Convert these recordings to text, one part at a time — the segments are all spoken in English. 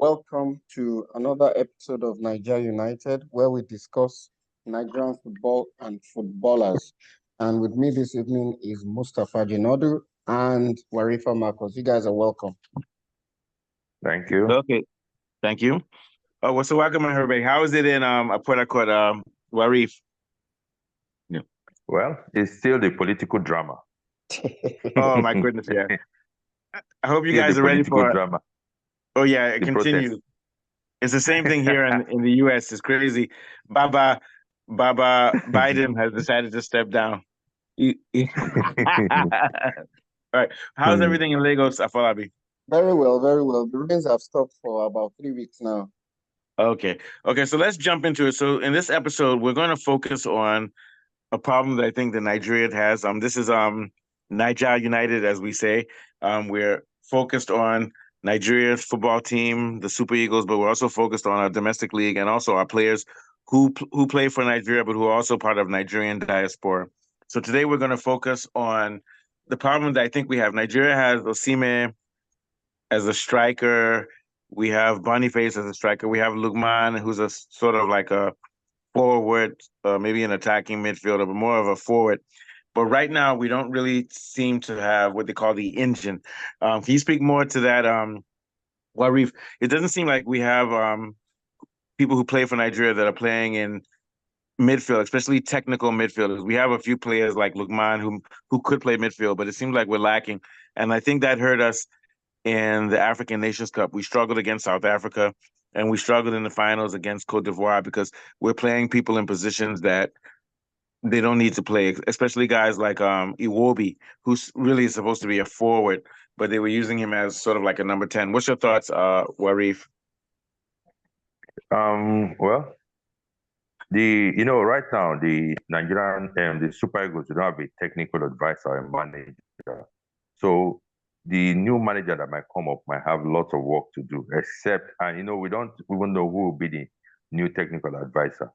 Welcome to another episode of Nigeria United, where we discuss Nigerian football and footballers. And with me this evening is Mustafa Jinodu and Warifa Marcos. You guys are welcome. Thank you. Okay, thank you. Oh, well, so welcome everybody. How is it in Port Warif? Yeah. Well, it's still the political drama. Oh my goodness, yeah. I hope you Still guy the are ready political for. drama. Oh yeah, it The continues. protest. It's the same thing here in the U.S. It's crazy. Baba Biden has decided to step down. All right, how's everything in Lagos, Afolabi? Very well, very well. The rains have stopped for about 3 weeks now. Okay, so let's jump into it. So in this episode, we're going to focus on a problem that I think that Nigeria has. This is Nigeria United, as we say. We're focused on Nigeria's football team, the Super Eagles, but we're also focused on our domestic league and also our players who play for Nigeria, but who are also part of Nigerian diaspora. So today we're going to focus on the problem that I think we have. Nigeria has Osimhen as a striker. We have Boniface as a striker. We have Lukman, who's a sort of like a forward, maybe an attacking midfielder, but more of a forward. But right now, we don't really seem to have what they call the engine. Can you speak more to that, Warif? It doesn't seem like we have people who play for Nigeria that are playing in midfield, especially technical midfielders. We have a few players like Lukman who could play midfield, but it seems like we're lacking. And I think that hurt us in the African Nations Cup. We struggled against South Africa, and we struggled in the finals against Cote d'Ivoire because we're playing people in positions that they don't need to play, especially guys like Iwobi, who's really supposed to be a forward, but they were using him as sort of like a number 10. What's your thoughts, Warif? Well, right now the Nigerian the Super Eagles don't have a technical advisor and manager. So the new manager that might come up might have lots of work to do, except, and we don't even know who will be the new technical advisor.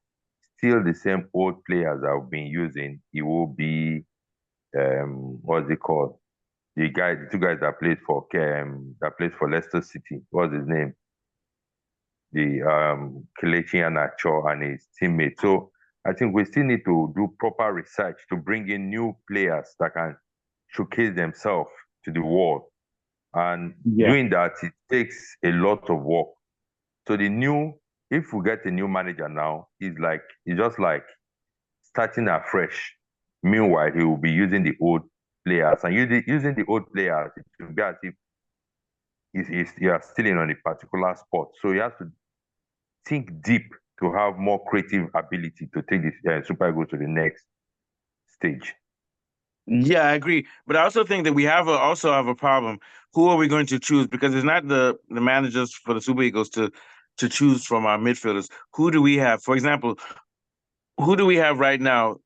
Still the same old players that have been using. It will be, what's it called? The two guys that plays for Leicester City. What's his name? The Kelechi Iheanacho and his teammate. So I think we still need to do proper research to bring in new players that can showcase themselves to the world. And doing that, it takes a lot of work. So if we get a new manager now, it's just like starting afresh. Meanwhile, he will be using the old players. And using the old players, it will be as if you are still in on a particular spot. So you have to think deep to have more creative ability to take this Super Eagles to the next stage. Yeah, I agree. But I also think that we also have a problem. Who are we going to choose? Because it's not the managers for the Super Eagles to choose from our midfielders. Who do we have? For example, who do we have right now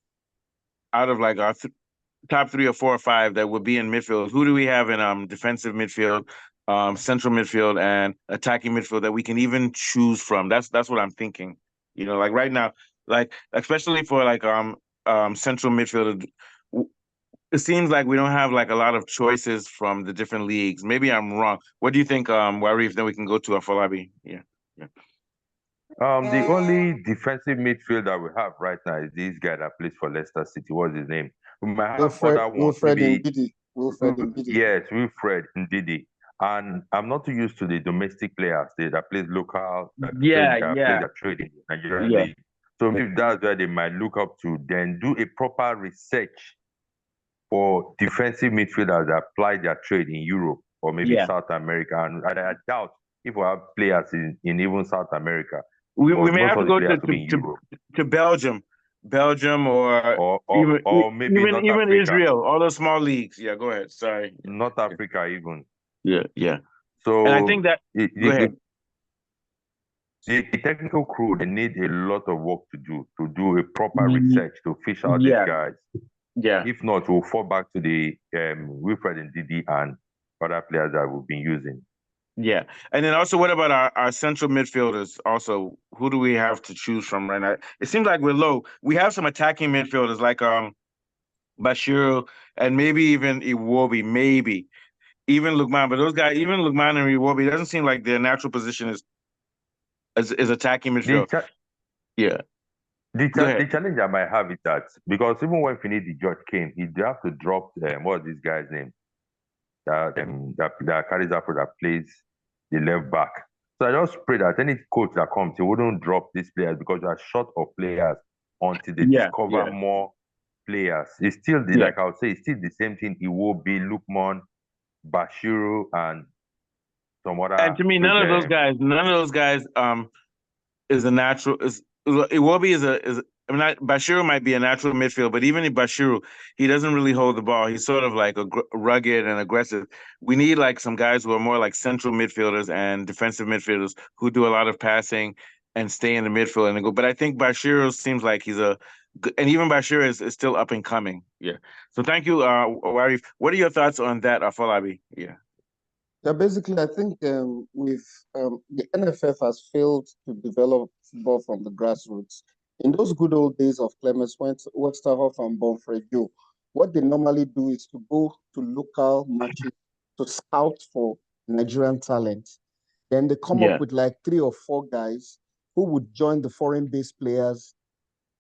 out of like our top 3 or 4 or 5 that would be in midfield? Who do we have in defensive midfield, central midfield, and attacking midfield that we can even choose from? That's what I'm thinking. Like right now, like especially for like central midfield, it seems like we don't have like a lot of choices from the different leagues. Maybe I'm wrong. What do you think, Warif? Then we can go to Afolabi. Yeah. The only defensive midfielder we have right now is this guy that plays for Leicester City. What's his name? We might have other ones. Wilfred Ndidi. Yes, Wilfred Ndidi. And I'm not too used to the domestic players that plays local, play their trade in the Nigerian league. So if that's where they might look up to, then do a proper research for defensive midfielders that apply their trade in Europe or maybe South America. And I doubt if we have players in even South America. We may have to go to Belgium. Or maybe even Israel, all those small leagues. Yeah, go ahead. Sorry. North Africa even. Yeah. So and I think that go ahead. The technical crew, they need a lot of work to do a proper research to fish out these guys. Yeah. If not, we'll fall back to the Wilfred Ndidi and other players that we've been using. Yeah. And then also, what about our central midfielders? Also, who do we have to choose from right now? It seems like we're low. We have some attacking midfielders like Bashir and maybe even Iwobi. Maybe even Lukman, but those guys, even Lukman and Iwobi, it doesn't seem like their natural position is attacking The midfield. cha- Yeah, the, go cha- the ahead. challenge I might have is that because even when Finidi George came, he did have to drop what is this guy's name that carries up that plays the left back. So I just pray that any coach that comes, he wouldn't drop these players because you are short of players until they Yeah, discover yeah, more players. It's still yeah. like I would say, it's still the same thing. It will be Lukman, Bashiru, and some And other. to me, none of those guys, is a natural is Iwobi is I mean not, Bashiru might be a natural midfield, but even in Bashiru, he doesn't really hold the ball. He's sort of like rugged and aggressive. We need like some guys who are more like central midfielders and defensive midfielders who do a lot of passing and stay in the midfield and go. But I think Bashiru seems like and even Bashiru is still up and coming. Yeah. So thank you, Warif. What are your thoughts on that, Afolabi? Yeah. Yeah, basically, I think with the NFF has failed to develop football from the grassroots. In those good old days of Clemens Westerhoff and Bonfredo, what they normally do is to go to local matches to scout for Nigerian talent. Then they come up Yeah. with like 3 or 4 guys who would join the foreign-based players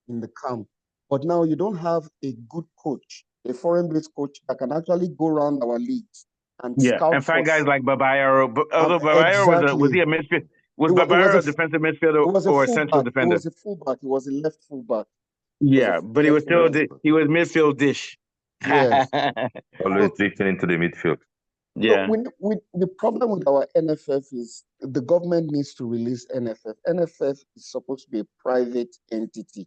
in the camp. But now you don't have a good coach, a foreign-based coach that can actually go around our leagues and Yeah, scout and for find guys like Babayaro. Although Babayaro was he exactly. a midfield? Was It was Babayaro a a defensive midfielder it was a or a central fullback. It defender? was a fullback. It was a left fullback. It was a Yeah, but he left was still fullback. he was midfield dish. Yes. Always So drifting into the midfield. So Yeah, the problem with our NFF is the government needs to release NFF. NFF is supposed to be a private entity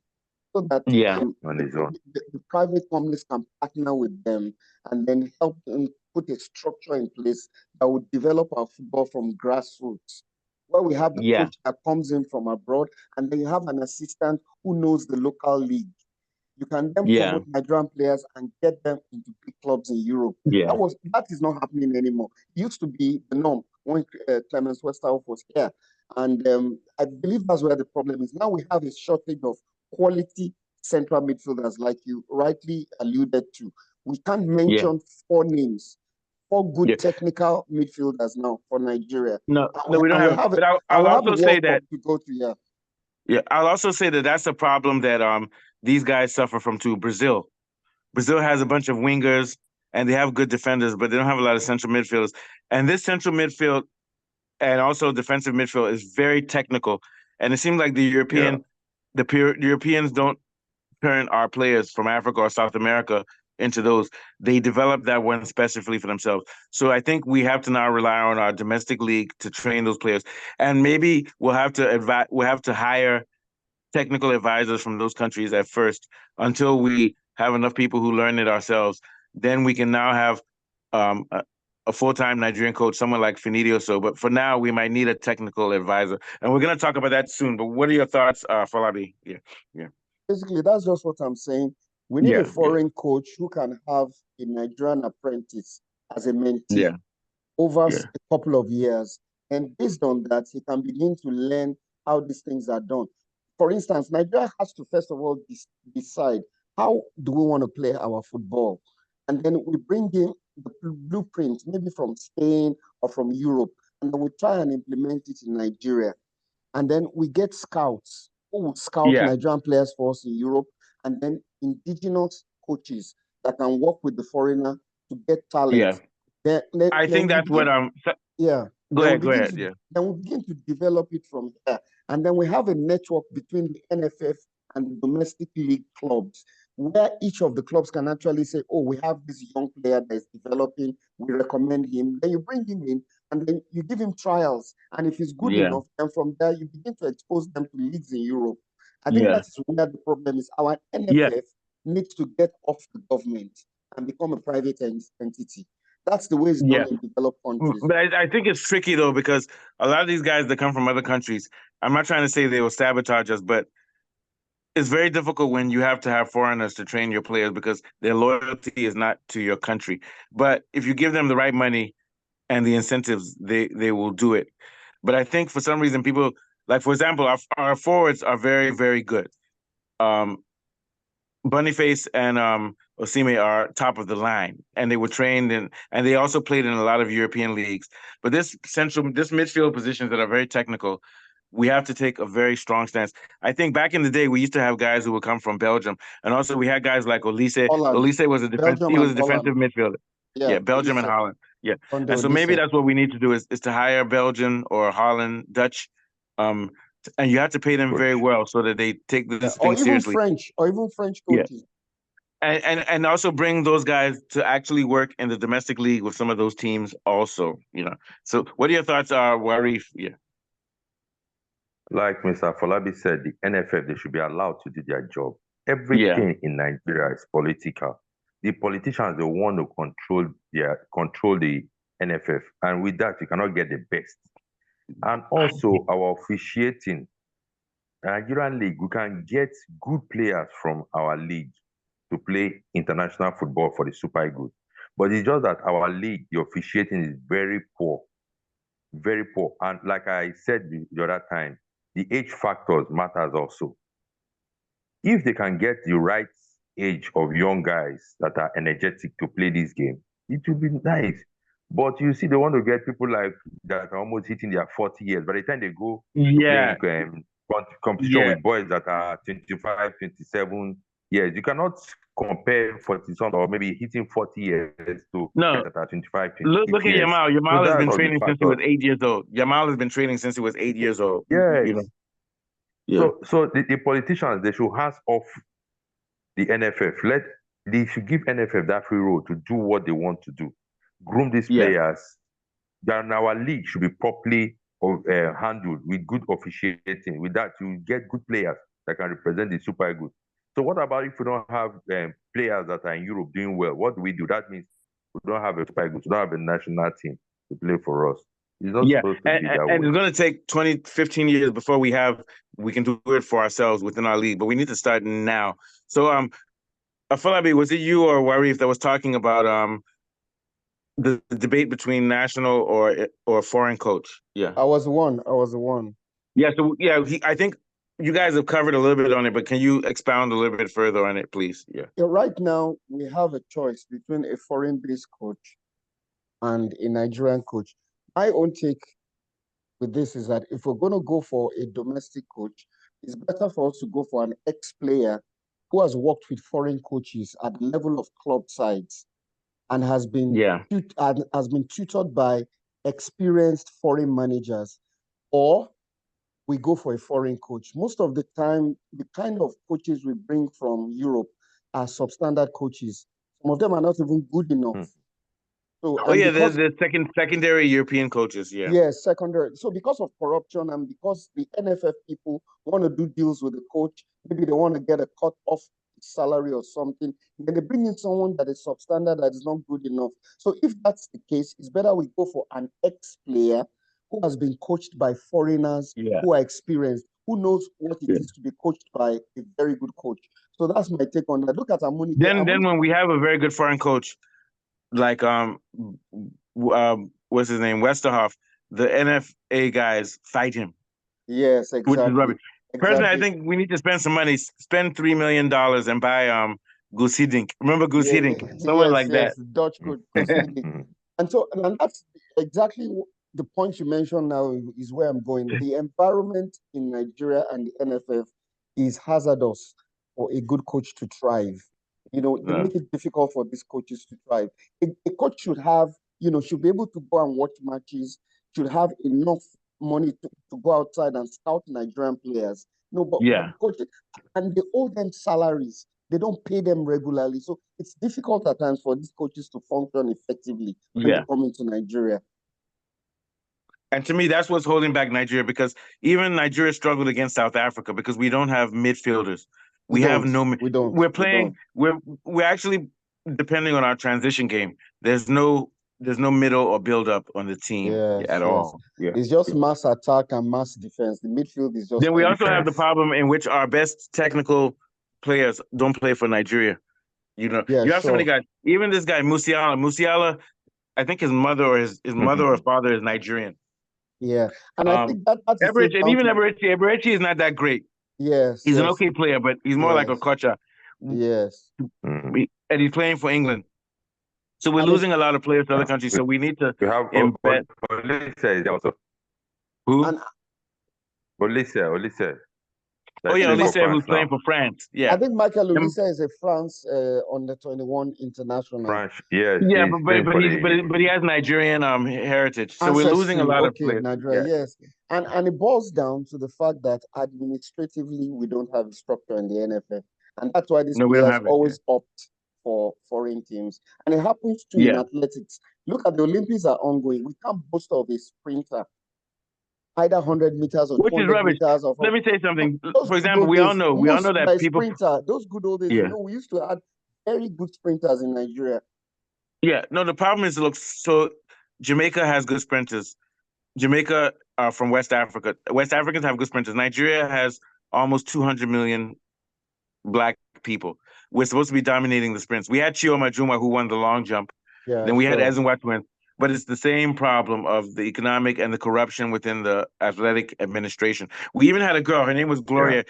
so that yeah, On his own. the private companies can partner with them and then help them put a structure in place that would develop our football from grassroots, where we have the yeah, coach that comes in from abroad and then you have an assistant who knows the local league. You can then yeah, promote Nigerian players and get them into big clubs in Europe. yeah, That is not happening anymore. It used to be the norm when Clemens Westerhoff was here, and I believe that's where the problem is. Now we have a shortage of quality central midfielders, like you rightly alluded to. We can't yeah, mention 4 names, 4 good yeah. technical midfielders now for Nigeria, No, and no, we don't have. But and I'll we have a also say World Cup that. to go to. Yeah, Yeah, I'll also say that that's a problem that these guys suffer from too. Brazil has a bunch of wingers and they have good defenders, but they don't have a lot of central midfielders. And this central midfield and also defensive midfield is very technical. And it seems like Yeah. the Europeans don't turn our players from Africa or South America into those. They develop that one specifically for themselves. So I think we have to now rely on our domestic league to train those players. And maybe we'll have to hire technical advisors from those countries at first until we have enough people who learn it ourselves. Then we can now have um, a, a full-time Nigerian coach, someone like Finidi or so. But for now, we might need a technical advisor, and we're going to talk about that soon. But what are your thoughts, Falabi? Yeah, yeah, basically, that's just what I'm saying. We need a yeah, yeah, foreign coach who can have a Nigerian apprentice as a mentee yeah, over yeah, a couple of years. And based on that, he can begin to learn how these things are done. For instance, Nigeria has to first of all decide how do we want to play our football. And then we bring in the blueprint, maybe from Spain or from Europe, and then we try and implement it in Nigeria. And then we get scouts who will scout yeah, Nigerian players for us in Europe, and then indigenous coaches that can work with the foreigner to get talent. yeah. Then, then, I then think we that's what begin, yeah, Go ahead, go ahead. Yeah, then we begin to develop it from here. And then we have a network between the NFF and the domestic league clubs, where each of the clubs can actually say, oh, we have this young player that's developing, we recommend him. Then you bring him in and then you give him trials. And if he's good yeah, enough, then from there you begin to expose them to leagues in Europe. I think yeah, that's where the problem is. Our yeah, NFF needs to get off the government and become a private entity. That's the way it's done yeah. in developed countries. But I think it's tricky though because a lot of these guys that come from other countries, I'm not trying to say they will sabotage us, but it's very difficult when you have to have foreigners to train your players because their loyalty is not to your country. But if you give them the right money and the incentives, they will do it. But I think for some reason people like, for example, our forwards are very, very good. Um, Boniface and Osimhen are top of the line, and they were trained and they also played in a lot of European leagues. But this midfield positions that are very technical, we have to take a very strong stance. I think back in the day we used to have guys who would come from Belgium, and also we had guys like Olise. Holland, Olise was a Belgium he was and a Holland. defensive midfielder. Yeah, Yeah, Belgium and Olise, Holland. Yeah, Under and so maybe Olise. that's what we need to do is to hire Belgian or Holland, Dutch, um, and you have to pay them very Coach. well so that they take Yeah, this thing seriously. or even French Yeah. coaches. And also bring those guys to actually work in the domestic league with some of those teams also, So what are your thoughts, Warif? Yeah. Like Mr. Folabi said, the NFF, they should be allowed to do their job. Yeah. Everything in Nigeria is political. The politicians, they want to control the NFF. And with that, you cannot get the best. And also our officiating, Nigerian league, we can get good players from our league to play international football for the Super Eagles. But it's just that our league, the officiating is very poor. Very poor. And like I said the other time, the age factors matters also. If they can get the right age of young guys that are energetic to play this game, it will be nice. But you see, they want to get people like that are almost hitting their 40 years. By the time they go to Yeah. play competition Yeah. with boys that are 25, 27 years, you cannot compare 40 something or maybe hitting 40 years to No. guys that are 25, Look 26 at years. Yamal. So Yamal has that's been all the training since he was factors. 8 years old. Yamal has been training since he was 8 years old. Yes. Yeah. So the politicians, they should hands off the NFF. They should give NFF that free role to do what they want to do. Groom these Yeah. players. Then our league should be properly handled with good officiating. With that, you get good players that can represent the Super Eagles. So what about if we don't have players that are in Europe doing well? What do we do? That means we don't have a Super Eagles. We don't have a national team to play for us. It's not Yeah. supposed to be that And way. it's going to take 20, 15 years before we can do it for ourselves within our league, but we need to start now. So, Afolabi, was it you or Warif that was talking about the debate between national or foreign coach? Yeah. I was the one. Yeah. So I think you guys have covered a little bit on it, but can you expound a little bit further on it, please? Yeah. Yeah, right now, we have a choice between a foreign-based coach and a Nigerian coach. My own take with this is that if we're going to go for a domestic coach, it's better for us to go for an ex-player who has worked with foreign coaches at the level of club sides and has been tutored by experienced foreign managers, or we go for a foreign coach. Most of the time, the kind of coaches we bring from Europe are substandard coaches. Some of them are not even good enough. So, the secondary European coaches. Yeah. Yes, secondary. So because of corruption and because the NFF people want to do deals with the coach, maybe they want to get a cut off salary or something, then they bring in someone that is substandard, that is not good enough. So if that's the case, it's better we go for an ex-player who has been coached by foreigners who are experienced, who knows what it is to be coached by a very good coach. So that's my take on that. Look at Amunike. Then when we have a very good foreign coach, like what's his name, Westerhoff, the NFA guys fight him. Yes, exactly. Which is rubbish. Personally, I think we need to spend some money, spend $3 million and buy Goose Hiddink. Remember Goose Hiddink? Someone like that. Dutch coach Goose Hiddink. And that's exactly the point you mentioned now is where I'm going. The environment in Nigeria and the NFF is hazardous for a good coach to thrive. They make it difficult for these coaches to thrive. A coach should have, should be able to go and watch matches, should have enough money to go outside and scout Nigerian players. But coaches, and they owe them salaries. They don't pay them regularly. So it's difficult at times for these coaches to function effectively when they come into Nigeria. And to me, that's what's holding back Nigeria, because even Nigeria struggled against South Africa because we don't have midfielders. We don't. We're playing. We're actually depending on our transition game. There's no middle or build up on the team at all. Yeah. It's just mass attack and mass defense. The midfield is just. Then we also have the problem in which our best technical players don't play for Nigeria. You have so many guys. Even this guy Musiala, I think his mother or his mother or father is Nigerian. Yeah, and I think that's Eberechi is not that great. Yes, he's an okay player, but he's more like a Kocha. Yes. And he's playing for England. So we're And losing a lot of players to other countries. So we need to We have embed Olise is there also. who? And Olise. Oh yeah, Playing for Olise, France who's playing now. for France. I Yeah. think Michael Them- Olise is a France under 21 international. France, yes, Yeah, he's but playing for he has Nigerian heritage. So we're losing a Ancestry, lot of okay, players. Nigeria, Yeah. yes. And it boils down to the fact that administratively we don't have a structure in the NFF. And that's why these No, we don't players have it. always opt for foreign teams. And it happens too in Yeah. athletics. Look at the Olympics are ongoing. We can't boast of a sprinter, either 100 meters or Which is 200 rubbish. meters of Let me say something. those For good example, old we all days. know By that people. sprinter, those good old days, Yeah. we used to have very good sprinters in Nigeria. Yeah. No, the problem is, look, so Jamaica has good sprinters. Jamaica are from West Africa. West Africans have good sprinters. Nigeria has almost 200 million Black people. We're supposed to be dominating the sprints. We had Chioma Juma, who won the long jump. Yeah, Then we had sure. Ezenwa Twins. But it's the same problem of the economic and the corruption within the athletic administration. We even had a girl, her name was Gloria.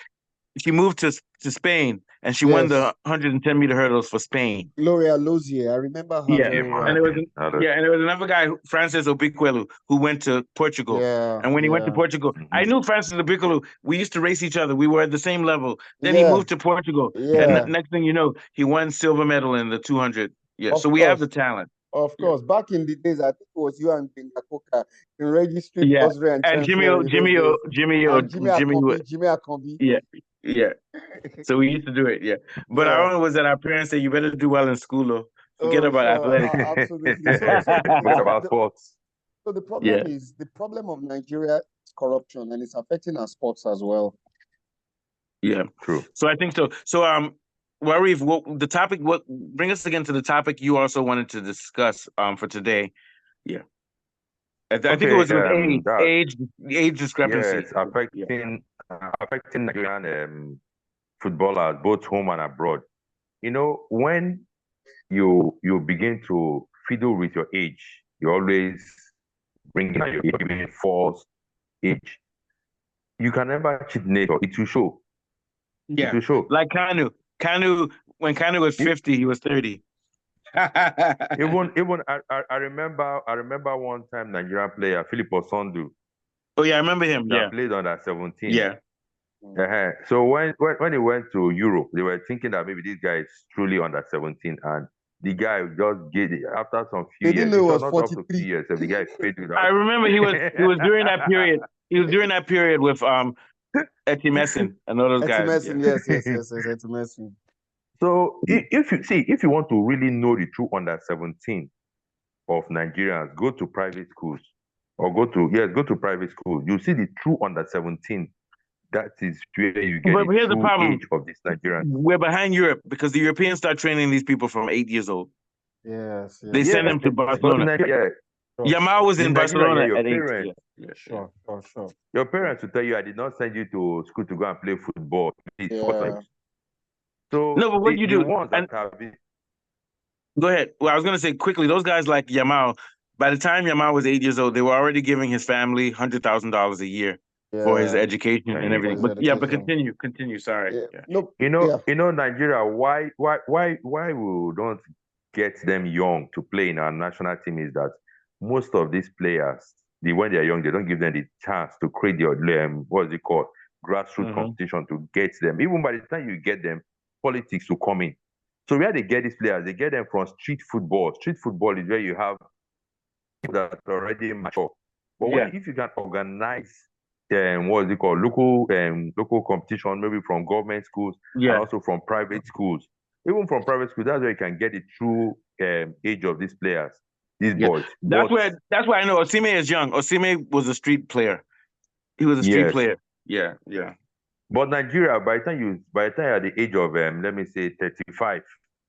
She moved to Spain and she won the 110-meter hurdles for Spain. Gloria Lozier, I remember her very well. And there was another guy, Francis Obikwelu, who went to Portugal. Yeah, and when he went to Portugal, I knew Francis Obikwelu. We used to race each other. We were at the same level. Then he moved to Portugal. And next thing you know, he won silver medal in the 200. Yeah, so we have the talent. Of course, back in the days, I think it was you and Bindakoka in registry, bursary, and Jimmy Akombi. Yeah. So we used to do it, But our own was that our parents said, you better do well in school, though. Forget about athletics. Absolutely. Forget about sports. So the problem is, the problem of Nigeria is corruption, and it's affecting our sports as well. Yeah, true. So I think so. So, Warif, bring us again to the topic you also wanted to discuss for today. Yeah. I think it was with age discrepancy. Yes, affecting Nigerian footballers, both home and abroad. You know, when you begin to fiddle with your age, you always bring in your age, giving false age. You can never cheat nature. It will show. Yeah. It will show. Like Kanu. When Kanu was 50, he was 30. even I remember one time Nigerian player Philip Osondu. Oh yeah, I remember him. That played under 17. Yeah. So when he went to Europe, they were thinking that maybe this guy is truly under 17, and the guy just get it after some few years. It was not 43. up to 3 years. So the guy paid without. I remember he was during that period. He was during that period with Eti Messin and all those guys. Yes, Eti Messin. So if you want to really know the true under 17 of Nigerians, go to private schools or go to private schools. You see the true under 17. That is where you get but here's the problem. Age of this Nigerian. We're behind Europe because the Europeans start training these people from 8 years old. Yes. They send them to Barcelona. Yamal was in Barcelona at 8. Sure. Your parents will tell you, I did not send you to school to go and play football. So no, but what you do? Go ahead. Well, I was going to say quickly, those guys like Yamal, by the time Yamal was 8 years old, they were already giving his family $100,000 a year for his education and everything. But continue. Sorry. You know, Nigeria. Why we don't get them young to play in our national team is that most of these players, when they're young, they don't give them the chance to create their grassroots competition to get them. Even by the time you get them, politics will come in. So where they get these players, they get them from street football. Street football is where you have people that are already mature. But if you can organize local competition, maybe from government schools and also from private schools. Even from private schools, that's where you can get the true age of these players, these boys. That's why I know Osimhen is young. Osimhen was a street player. He was a street player. Yeah. But Nigeria, by the time you're at the age of let me say 35,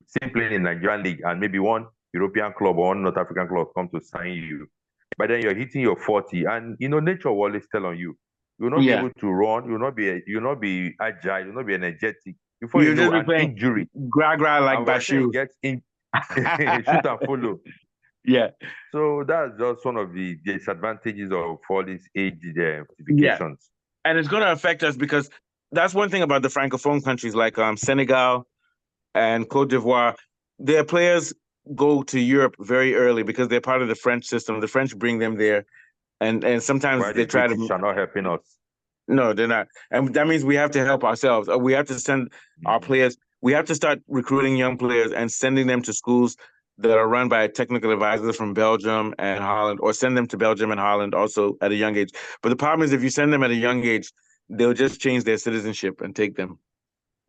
still playing in Nigerian league, and maybe one European club or one North African club come to sign you. But then you're hitting your 40, and nature will always tell on you. You'll not be able to run. You'll not be agile. You'll not be energetic. Before you know, an injury. Gra like Bashir. Shoot and follow. Yeah. So that's just one of the disadvantages of all these age certifications. And it's going to affect us because that's one thing about the Francophone countries like Senegal, and Cote d'Ivoire, their players go to Europe very early because they're part of the French system. The French bring them there, and sometimes Why the they try British to. are not helping us? No, they're not, and that means we have to help ourselves. We have to send our players. We have to start recruiting young players and sending them to schools that are run by technical advisors from Belgium and Holland, or send them to Belgium and Holland also at a young age. But the problem is, if you send them at a young age, they'll just change their citizenship and take them.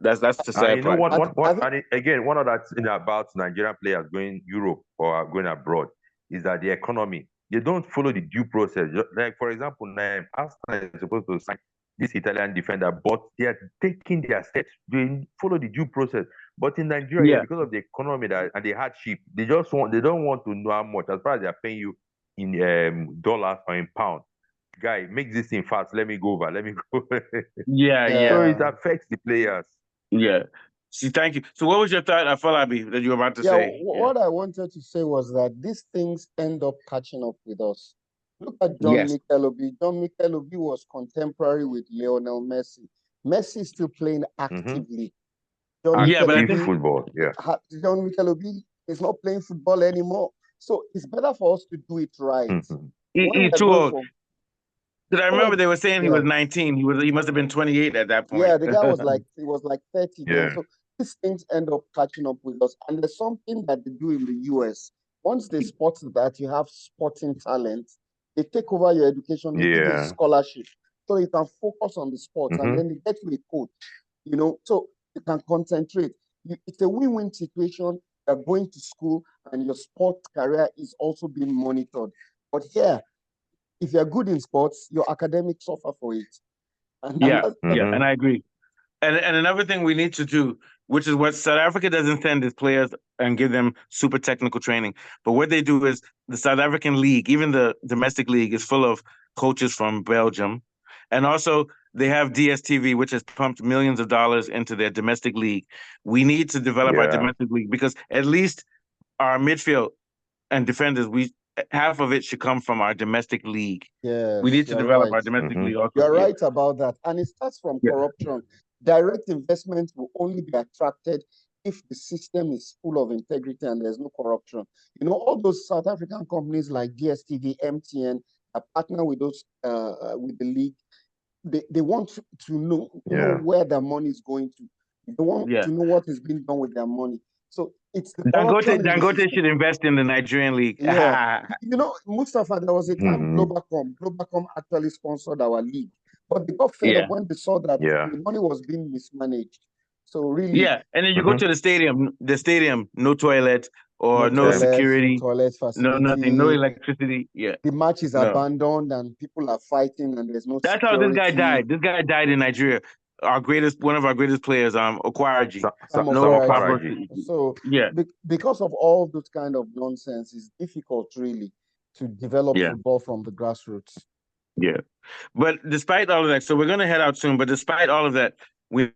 That's the sad You know part. and again, one of that thing about Nigerian players going Europe or going abroad is that the economy, they don't follow the due process. Like, for example, now Arsenal is supposed to sign this Italian defender, but they are taking their steps. They follow the due process. But in Nigeria, Yeah. because of the economy and the hardship, they don't want to know how much. As far as they are paying you in dollars or in pounds, guy, make this thing fast. Let me go over. Let me go. Yeah. So it affects the players. Yeah. See, thank you. So what was your thought, Afolabi, that you were about to say? What I wanted to say was that these things end up catching up with us. Look at John Yes. Michelobi. John Michelobi was contemporary with Lionel Messi. Messi is still playing actively. John Yeah, but I think football. Yeah. John Michelobi is not playing football anymore. So it's better for us to do it right. he's too old. Because I remember they were saying he was 19. He must have been 28 at that point. Yeah, the guy was like 30 then. Yeah. So these things end up catching up with us. And there's something that they do in the US. Once they spot that you have sporting talent, they take over your education, they give you a scholarship. So you can focus on the sports and then they get you a coach, so you can concentrate. It's a win-win situation. You're going to school and your sport career is also being monitored. But here, if you're good in sports, your academics suffer for it. And I agree. And another thing we need to do, which is what South Africa doesn't send its players and give them super technical training. But what they do is the South African league, even the domestic league, is full of coaches from Belgium. And also they have DSTV, which has pumped millions of dollars into their domestic league. We need to develop our domestic league because at least our midfield and defenders, half of it should come from our domestic league. Yes, we need to develop our domestic league also. You're right about that. And it starts from corruption. Direct investment will only be attracted if the system is full of integrity and there's no corruption. All those South African companies like DSTV, MTN, are partner with those with the league. They want to know where their money is going to. They want to know what is being done with their money. So it's the Dangote should invest in the Nigerian league. Yeah. Mustafa, there was a time Globacom actually sponsored our league. But they got fed up when they saw that the money was being mismanaged. So really. Yeah. And then you go to the stadium, no toilet or no security. No toilet facility. No nothing, no electricity. Yeah. The match is abandoned and people are fighting and there's no That's security. how this guy died. This guy died in Nigeria. One of our greatest players, Okwaji. So because of all those kind of nonsense, it's difficult really to develop football from the grassroots. Yeah. But despite all of that, so we're going to head out soon, but despite all of that, we